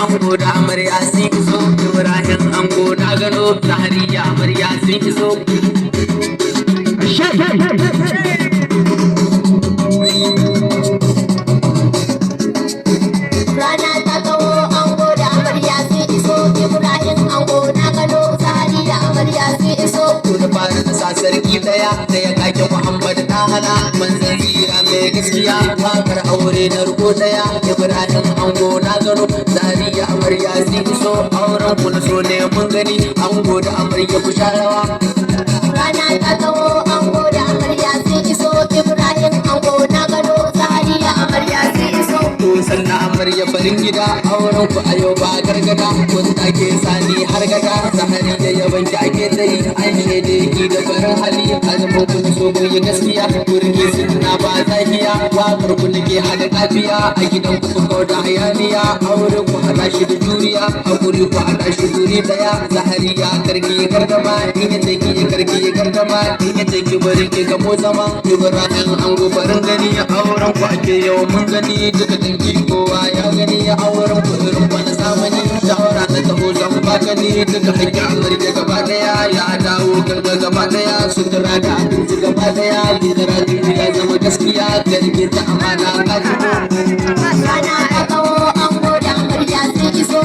ango da amarya sun iso, Ibrahim ango na gano, Zahariya amarya sun iso. Rana ta kawo ango da amarya sun iso, Ibrahim ango na gano, Zahariya amarya sun iso. Da fara da sa sarki daya kake Muhammad ta hana manzan zira mai gaskiya wakar aure na ruko daya Ibrahim ango na gano Zahariya amarya sun iso auren ku na so ne mun gani ango da amarya ku sharawa. Rana ta kawo ango da amarya sun iso, Ibrahim ango na gano, Zahariya amarya sun iso. To sannan amarya farin gida auren ku a yau ba gargada kun take sani har gada Zahariya yaban ki ake dai an shaide ki da farin hali azumin ku so ku yi gaskiya kurmi sunna ba zakiya wakar ku nake hada kafiya a gidan ku ku da hayaniya aure ku hada shi da juriya hakuri ku hada shi duri daya Zahariya karki gardama in yadda ki karki gardama in yadda ki bari ki gamo zama Ibrahim ango farin gani auren ku ake yau mun gani duka dangi kowa ya gani auren ku irin wani zamani shawara na taho zan baka ni duka hakki amarya gaba daya ya dawo garga gaba daya sutura da abinci gaba daya gidara ya zama gaskiya garge ta amana ka shigo. Rana ta kawo ango da amarya sun iso,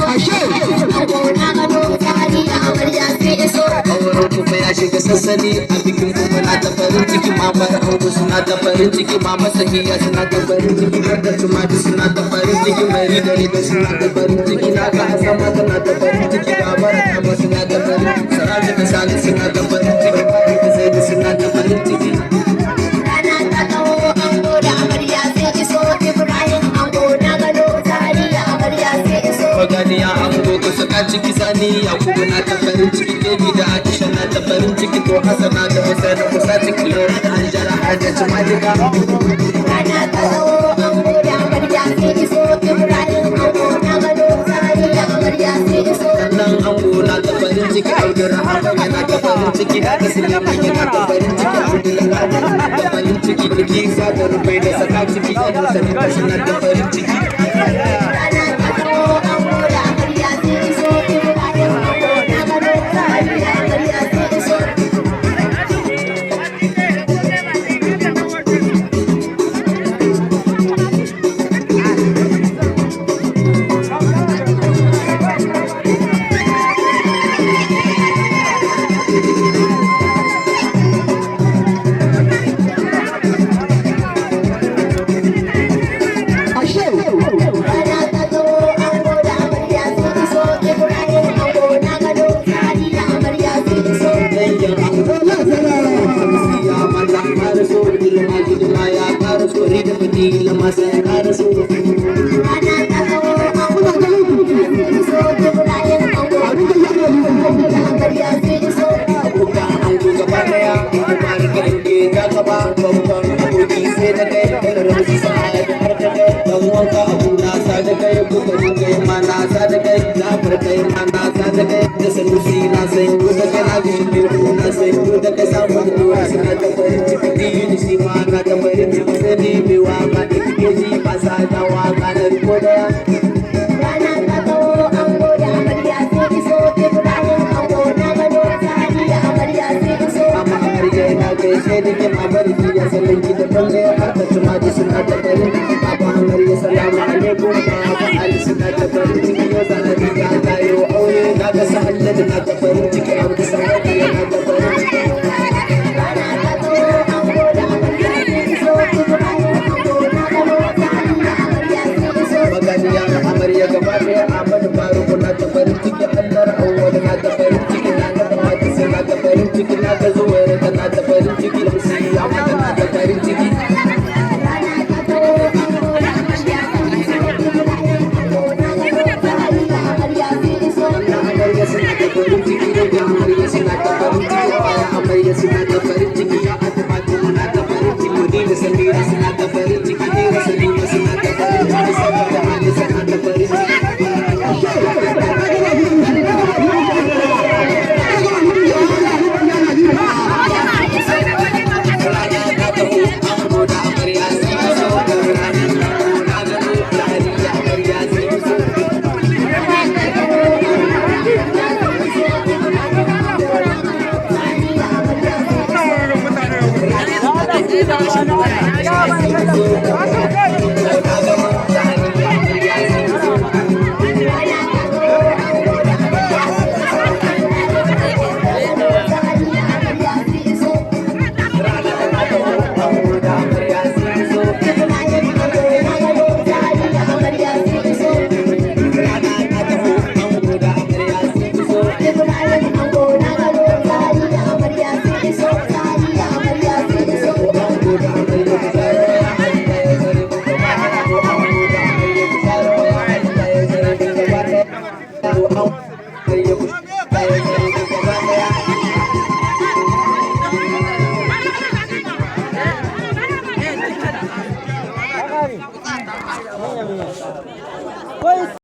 ango na gano, Zahariya amarya sun iso. auren kuma ya shiga sassani a bikin kuma na ta farin ciki mamar ango suna ta farin ciki mama sahiya suna ta farin ciki da tumati suna ta farin ciki mai da suna ta farin ciki na ga asama tana ta farin ciki babar kama suna ta farin ciki saraji da sani suna ta farin ciki da zai suna ta farin ciki. Rana ta kawo ango da amarya sun iso, Ibrahim ango na gano, Zahariya amarya sun iso. Maganiya ango ka saka ciki sani Yakubu na ta farin ciki Kebi da Aisha na ta farin ciki to Hassana da Musa da kusa ciki Lura da Anjara har da Cimadika. Rana ta kawo ango da amarya sun iso, Ibrahim ango na gano, Zahariya amarya sun iso. Sannan ango na ta farin ciki Abdulrahman yana ta farin ciki Haka Suleiman yana ta farin ciki Abdullahi na ta farin ciki Biki sa da Rubai da saka ciki Yadda Sadiqa suna ta farin ciki. Rana ta kawo ango da amarya sun iso, Ibrahim ango na gano, Zahariya amarya sun iso. Rana ta kawo ango da amarya sun iso, Ibrahim ango na gano, Zahariya amarya sun iso. Dangin ango na zara Hamsiya mata kara so Ilma gidima ya kara so Rida fadila masa ya kara so. Rana ta kawo ango da amarya sun iso, Ibrahim ango da amarya sun iso. Abokan ango gaba daya kuma rika inge ta gaba babban aboki sai da kai kalar musu sa'a da har da kai dan wanka abu na sa da kai kuka kai ma na sa da kai zafar kai ma na sa da kai da sanusi na sai ko da kana da shi na sai ko da kai samu da ruwa suna da farin ciki dini shi ma na da farin ciki sai ni mai waka da kike ji ba sa da waka na riko daya. Rana ta kawo ango da amarya sun iso, Ibrahim ango na gano, Zahariya amarya sun iso. Amma amarya na gaishe da ke mabarki ya salon ki da balle har da tumaji suna da farin ciki Baba amarya salamu alaikum Baba Ali suna da farin ciki yau Zahariya ta yi aure na ga sahalla da na da farin ciki Abdu Samadu yana da farin ciki. Rana ta kawo ango da amarya sun iso, Ibrahim ango na gano, Zahariya amarya sun iso. Maganiya na amarya gaba daya Ahmadu Faruku na ta farin ciki Allah Awwal na ta farin ciki na ga Mati suna ta farin ciki na ga Zuwaira tana ta farin ciki Musiya mata na ta farin ciki. Rana ta kawo ango da amarya sun iso, Ibrahim ango na gano, Zahariya amarya sun iso. Amarya suna ta farin ciki da amarya suna ta farin ciki baya amarya suna ta farin ciki ya Adama na ta farin ciki ni da Samira suna ta farin ciki ni da Salima suna ta farin ciki saboda Ali suna ta farin ciki. Pois